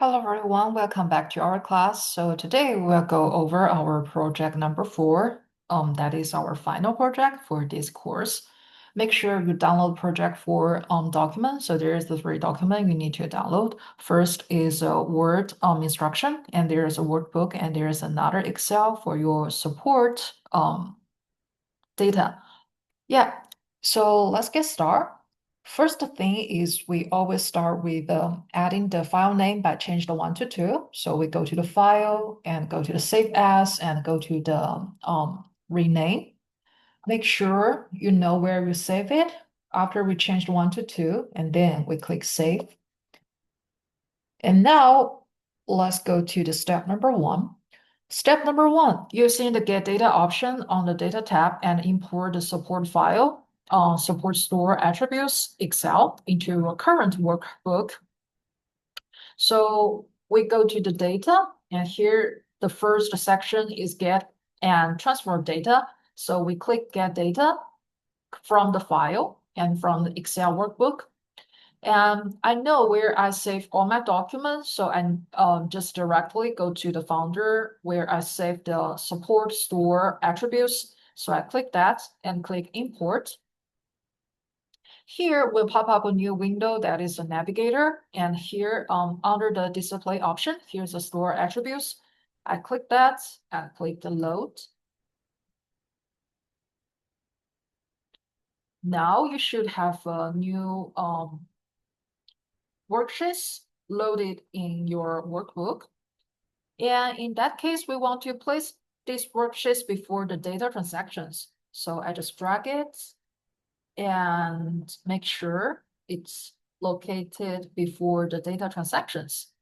Hello everyone, welcome back to our class. So today we'll go over our project number 4. That is our final project for this course. Make sure you download project 4 document. So there is the 3 document you need to download. First is a Word instruction, and there is a workbook, and there is another Excel for your support data. Yeah, so let's get started. First thing is we always start with adding the file name by change the 1 to 2. So we go to the file and go to the save as and go to the rename. Make sure you know where you save it after we change the 1 to 2, and then we click save. And now let's go to the step number 1. Step number 1, using the Get Data option on the Data tab and import the support file, support store attributes Excel into your current workbook. So we go to the data, and here the first section is Get and Transfer Data. So we click Get Data from the file and from the Excel workbook. And I know where I save all my documents, so I just directly go to the folder where I save the support store attributes. So I click that and click import. Here will pop up a new window that is a navigator. And here under the display option, here's the store attributes. I click that and click the load. Now you should have a new worksheets loaded in your workbook. And in that case, we want to place these worksheets before the data transactions. So I just drag it and make sure it's located before the data transactions.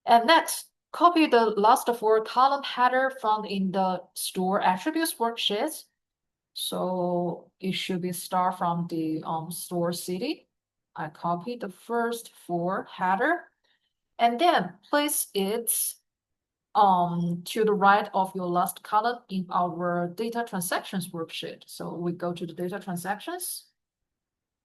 And next, copy the last 4 column header found in the store attributes worksheets. So it should be start from the store city. I copy the first 4 header and then place it to the right of your last column in our data transactions worksheet. So we go to the data transactions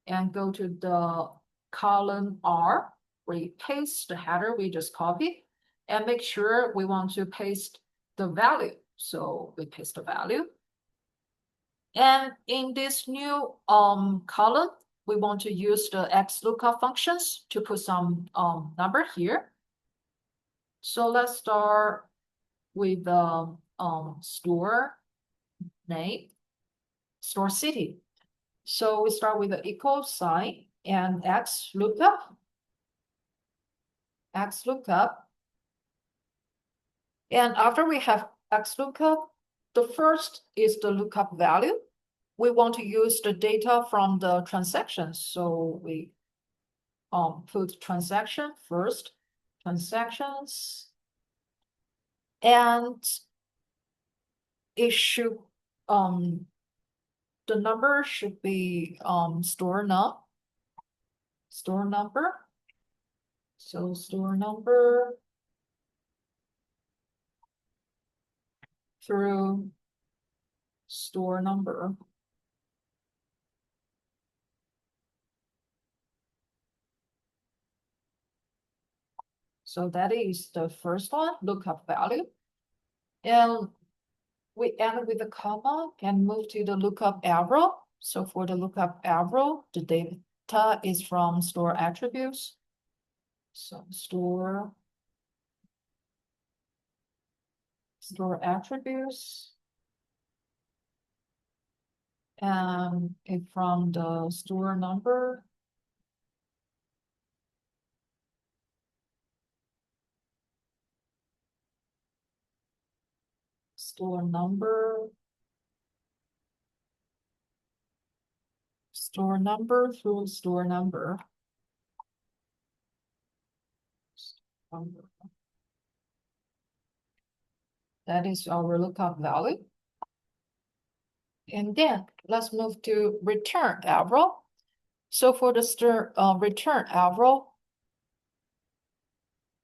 and go to the column R. We paste the header we just copied and make sure we want to paste the value. So we paste the value. And in this new column, we want to use the XLOOKUP functions to put some number here. So let's start with the store name, store city. So we start with the equal sign and XLOOKUP. And after we have XLOOKUP, the first is the lookup value. We want to use the data from the transactions. So we put transaction first, transactions, and it should the number should be store number. So store number through store number. So that is the first one, lookup value. And we end with a comma and move to the lookup arrow. So for the lookup arrow, the data is from store attributes. So store attributes. And from the store number. Store number through store number. That is our lookup value. And then let's move to return arrow. So for the return arrow,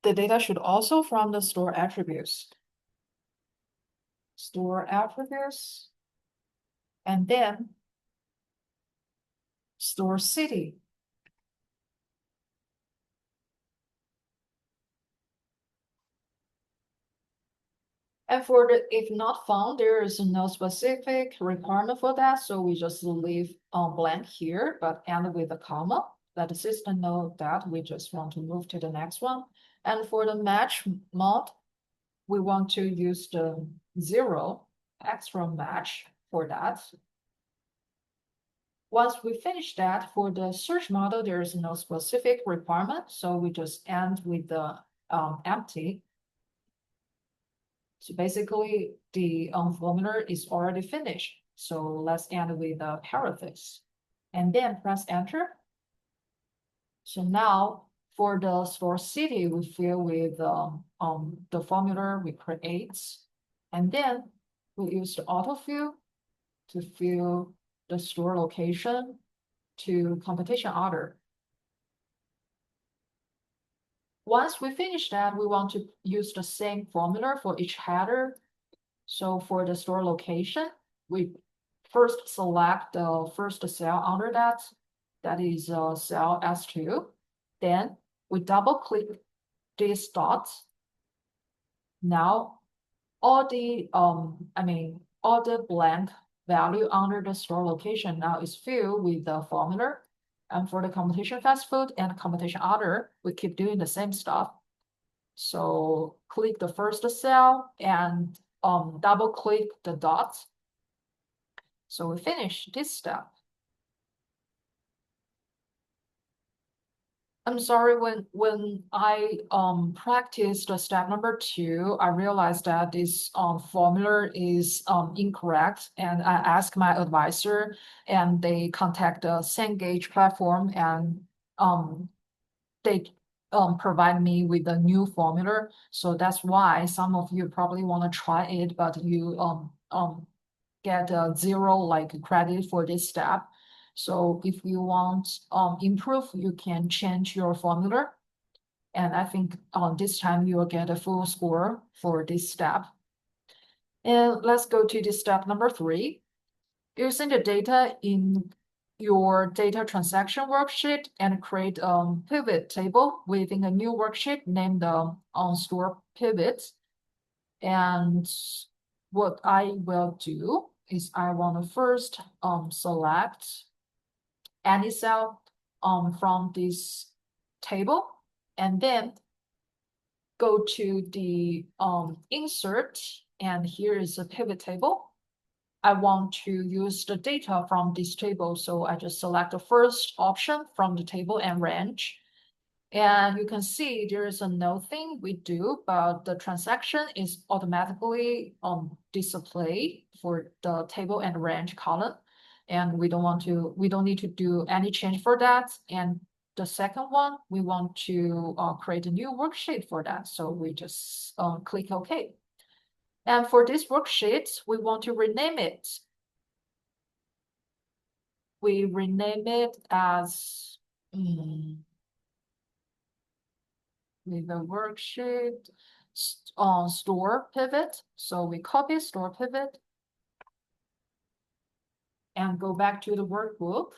the data should also from the store attributes. Store attributes, and then store city. And for the if not found, there is no specific requirement for that, so we just leave blank here, but end with a comma. Let the system know that we just want to move to the next one. And for the match mode, we want to use the 0 extra match for that. Once we finish that, for the search model, there is no specific requirement, so we just end with the empty. So basically, the formula is already finished. So let's end with the parenthesis, and then press enter. So now for the store city, we fill with the formula we create, and then we use the autofill to fill the store location to competition order. Once we finish that, we want to use the same formula for each header. So for the store location, we first select the first cell under that. That is cell S2. Then we double click these dots. Now all the all the blank value under the store location now is filled with the formula. And for the competition fast food and competition order, we keep doing the same stuff. So click the first cell and double click the dots. So we finish this step. I'm sorry, when I practiced step number 2, I realized that this formula is incorrect, and I asked my advisor, and they contact the Cengage platform, and they provide me with a new formula. So that's why some of you probably want to try it, but you get a 0 like credit for this step. So if you want improve, you can change your formula. And I think this time you will get a full score for this step. And let's go to the step number 3. Using the data in your data transaction worksheet and create a pivot table within a new worksheet named store pivots. And what I will do is I want to first select any cell from this table, and then go to the insert, and here is a pivot table. I want to use the data from this table, so I just select the first option from the table and range. And you can see there is nothing we do, but the transaction is automatically displayed for the table and range column. And we don't need to do any change for that. And the second one, we want to create a new worksheet for that. So we just click OK. And for this worksheet, we want to rename it. We rename it as with the worksheet store pivot. So we copy store pivot and go back to the workbook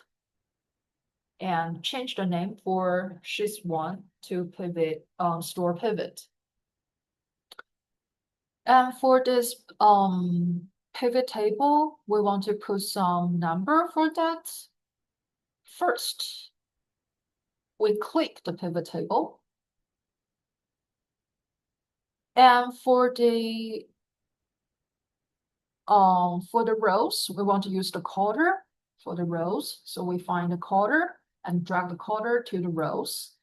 and change the name for sheet 1 to pivot store pivot. And for this pivot table, we want to put some number for that. First, we click the pivot table. And for the rows, we want to use the quarter for the rows. So we find the quarter and drag the quarter to the rows.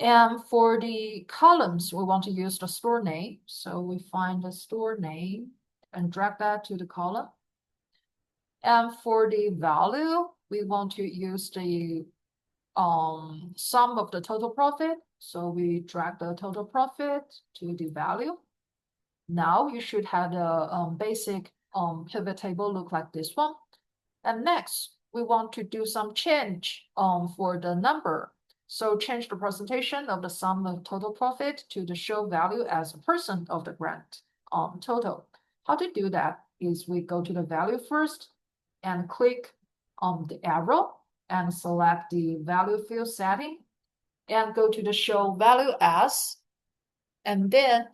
And for the columns, we want to use the store name. So we find the store name and drag that to the column. And for the value, we want to use the sum of the total profit. So we drag the total profit to the value. Now you should have the basic pivot table look like this one. And next, we want to do some change for the number. So change the presentation of the sum of total profit to the show value as a % of the grant total. How to do that is we go to the value first and click on the arrow and select the value field setting and go to the show value as, and then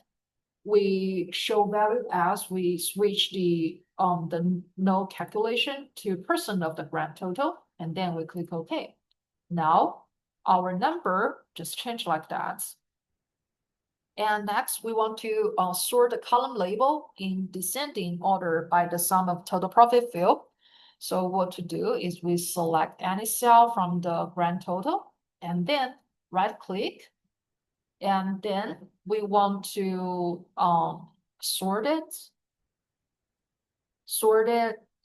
we show value as we switch the no calculation to percent of the grand total, and then we click OK. Now our number just changed like that. And next, we want to sort the column label in descending order by the sum of total profit field. So what to do is we select any cell from the grand total and then right click. And then we want to sort it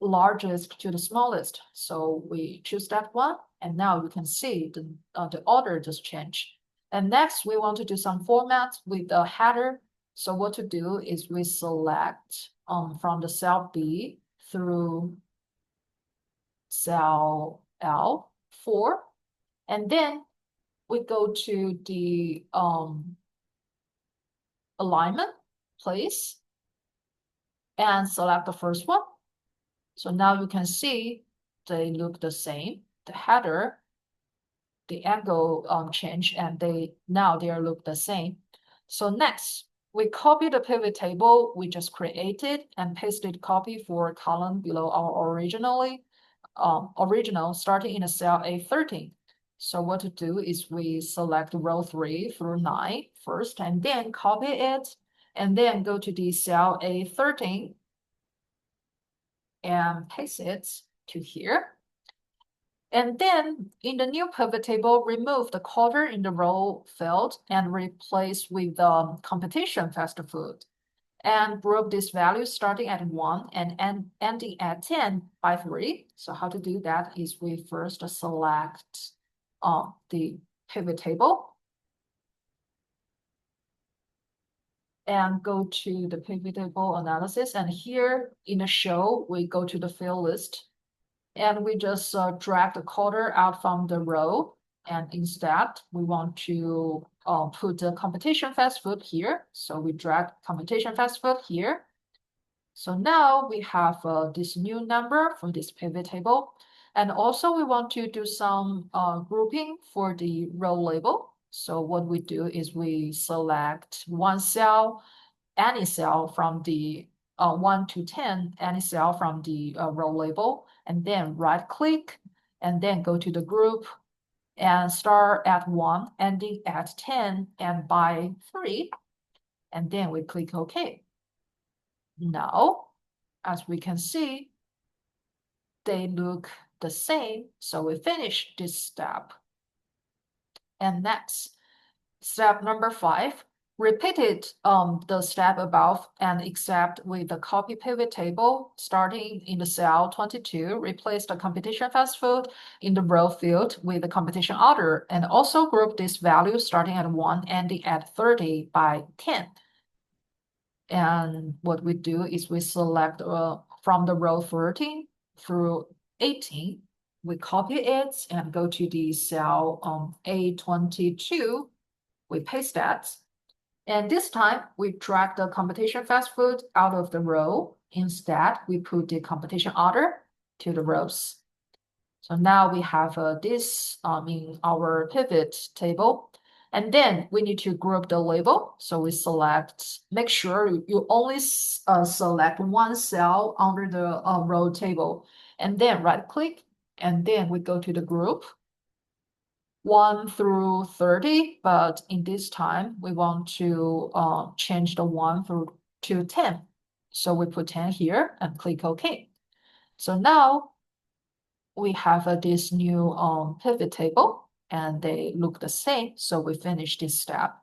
largest to the smallest. So we choose that one. And now you can see the order just changed. And next, we want to do some format with the header. So what to do is we select from the cell B through cell L4, and then we go to the alignment place and select the first one. So now you can see they look the same. The header, the angle change, and now they look the same. So next, we copy the pivot table we just created and pasted copy for column below our original starting in the cell A13. So what to do is we select row 3 through 9 first, and then copy it, and then go to the cell A13 and paste it to here. And then in the new pivot table, remove the quarter in the row field and replace with the competition fast food. And group this value starting at 1 and ending at 10 by 3. So how to do that is we first select the pivot table and go to the pivot table analysis. And here in the show, we go to the field list. And we just drag the quarter out from the row. And instead, we want to put the competition fast food here. So we drag competition fast food here. So now we have this new number for this pivot table. And also we want to do some grouping for the row label. So what we do is we select one cell, any cell from the 1 to 10, any cell from the row label, and then right click, and then go to the group and start at 1, ending at 10, and by 3, and then we click OK. Now, as we can see, they look the same, so we finish this step. And next, step number 5, repeated the step above and except with the copy pivot table starting in the cell 22, replace the competition fast food in the row field with the competition order, and also group this value starting at 1, ending at 30 by 10. And what we do is we select from the row 13 through 18, we copy it and go to the cell A22, we paste that. And this time we drag the competition fast food out of the row. Instead, we put the competition order to the rows. So now we have this in our pivot table. And then we need to group the label. So we select, make sure you only select one cell under the row table. And then right click, and then we go to the group 1 through 30, but in this time, we want to change the 1 through to 10. So we put 10 here and click OK. So now we have this new pivot table, and they look the same. So we finish this step.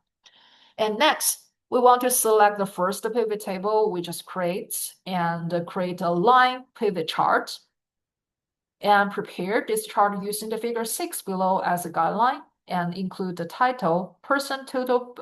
And next, we want to select the first pivot table we just create and create a line pivot chart. And prepare this chart using the figure 6 below as a guideline and include the title, percent total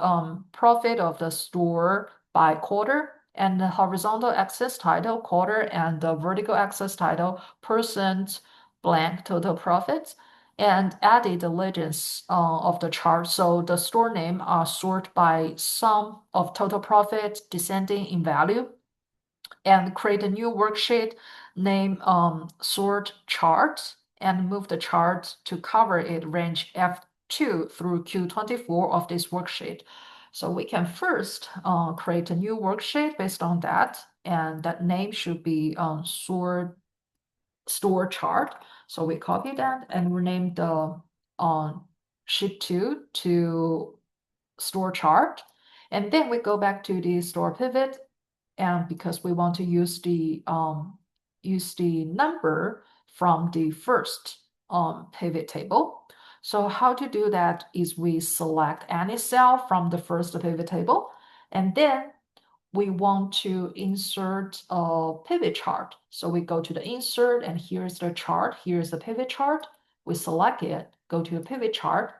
profit of the store by quarter, and the horizontal axis title, quarter, and the vertical axis title, percent blank total profits, and added the legends of the chart. So the store name are sorted by sum of total profit descending in value, and create a new worksheet named sort chart and move the chart to cover it range F2 through Q24 of this worksheet. So we can first create a new worksheet based on that, and that name should be store chart. So we copy that and rename the sheet 2 to store chart. And then we go back to the store pivot, and because we want to use the number from the first pivot table. So how to do that is we select any cell from the first pivot table, and then we want to insert a pivot chart. So we go to the insert, and here's the chart. Here's the pivot chart. We select it, go to a pivot chart.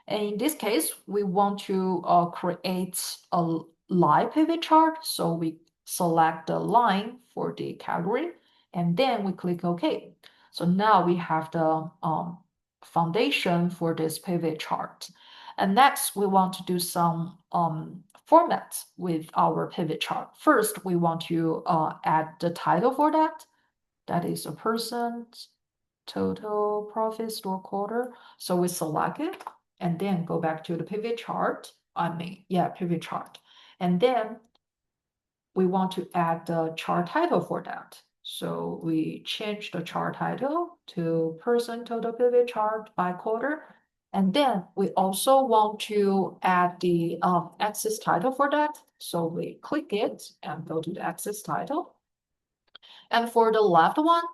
And in this case, we want to create a line pivot chart. So we select the line for the category, and then we click OK. So now we have the foundation for this pivot chart. And next, we want to do some formats with our pivot chart. First, we want to add the title for that. That is a person's total profit store quarter. So we select it and then go back to the pivot chart. Pivot chart. And then we want to add the chart title for that. So we change the chart title to person total pivot chart by quarter. And then we also want to add the axis title for that. So we click it and go to the axis title. And for the left one,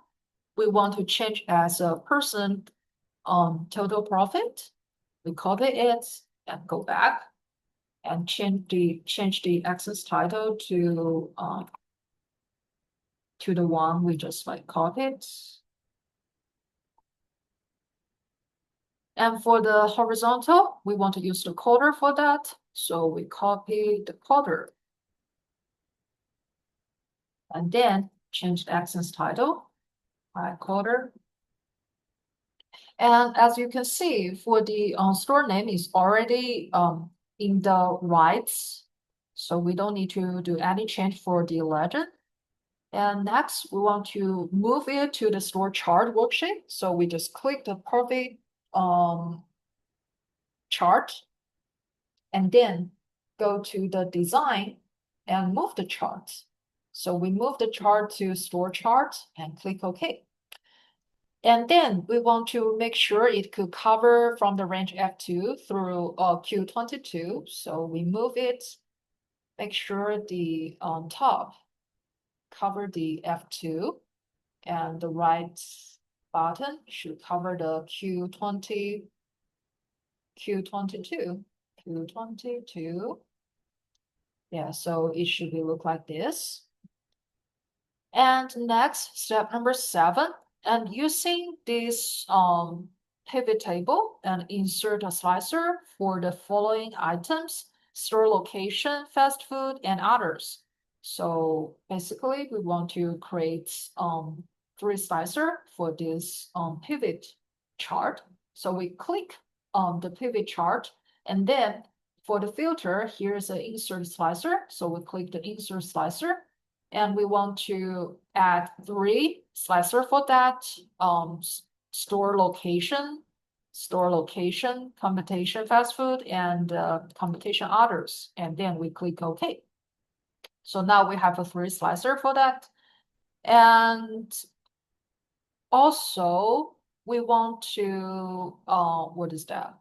we want to change as a person total profit. We copy it and go back and change the axis title to the one we just copied. And for the horizontal, we want to use the quarter for that. So we copy the quarter. And then change the axis title by quarter. And as you can see, for the store name is already in the right. So we don't need to do any change for the legend. And next, we want to move it to the store chart worksheet. So we just click the profit chart and then go to the design and move the chart. So we move the chart to store chart and click OK. And then we want to make sure it could cover from the range F2 through Q22. So we move it, make sure the on top cover the F2 and the right button should cover the Q22. Yeah, so it should look like this. And next, step number 7, and using this pivot table and insert a slicer for the following items: store location, fast food, and others. So basically, we want to create 3 slicer for this pivot chart. So we click on the pivot chart, and then for the filter, here's an insert slicer. So we click the insert slicer, and we want to add 3 slicer for that store location, competition fast food, and competition others. And then we click OK. So now we have a 3 slicer for that. And also we want to, what is that?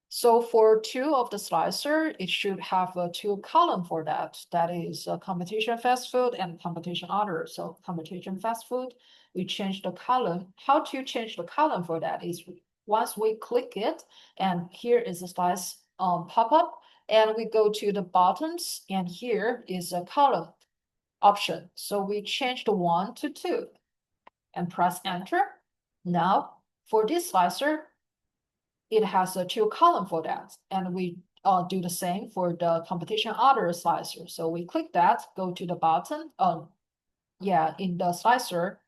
So for 2 of the slicer, it should have a 2 column for that. That is competition fast food and competition other. So competition fast food, we change the column. How to change the column for that is once we click it, and here is a slice pop-up, and we go to the buttons, and here is a column option. So we change the 1 to 2 and press enter. Now for this slicer, it has a 2 column for that. And we do the same for the competition other slicer. So we click that, go to the button, in the slicer,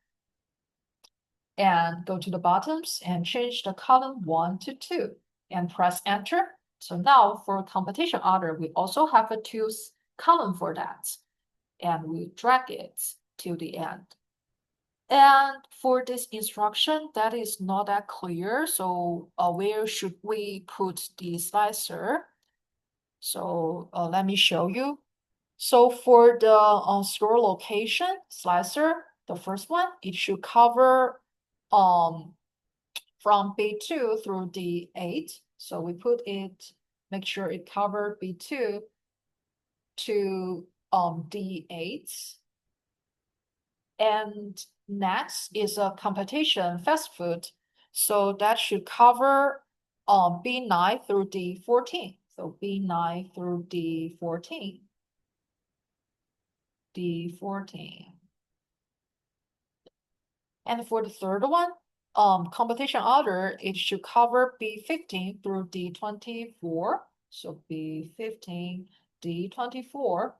and go to the buttons and change the column 1 to 2 and press enter. So now for competition other, we also have a 2 column for that. And we drag it to the end. And for this instruction, that is not that clear. So where should we put the slicer? So let me show you. So for the store location slicer, the first one, it should cover from B2 through D8. So we put it, make sure it covered B2 to D8. And next is a competition fast food. So that should cover B9 through D14. So B9 through D14. D14. And for the third one, competition order, it should cover B15 through D24. So B15, D24.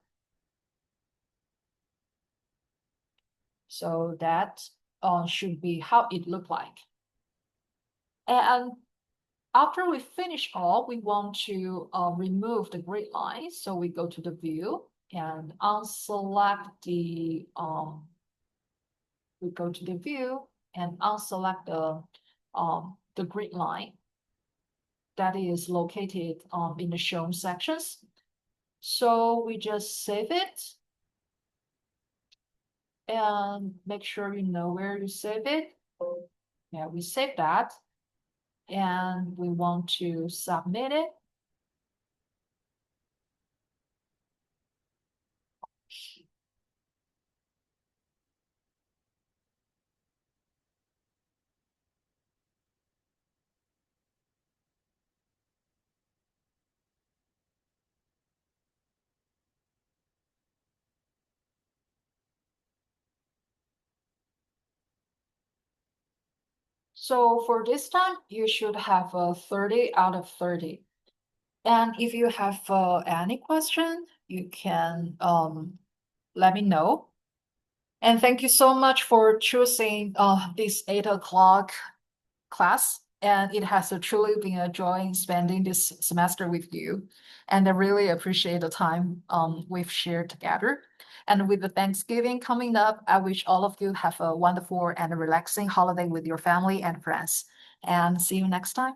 So that should be how it look like. And after we finish all, we want to remove the grid line. So we go to the view and unselect we go to the view and unselect the grid line that is located in the shown sections. So we just save it and make sure you know where you save it. Yeah, we save that and we want to submit it. So for this time, you should have a 30 out of 30. And if you have any question, you can let me know. And thank you so much for choosing this 8 o'clock class. And it has truly been a joy spending this semester with you. And I really appreciate the time we've shared together. And with the Thanksgiving coming up, I wish all of you have a wonderful and relaxing holiday with your family and friends. And see you next time.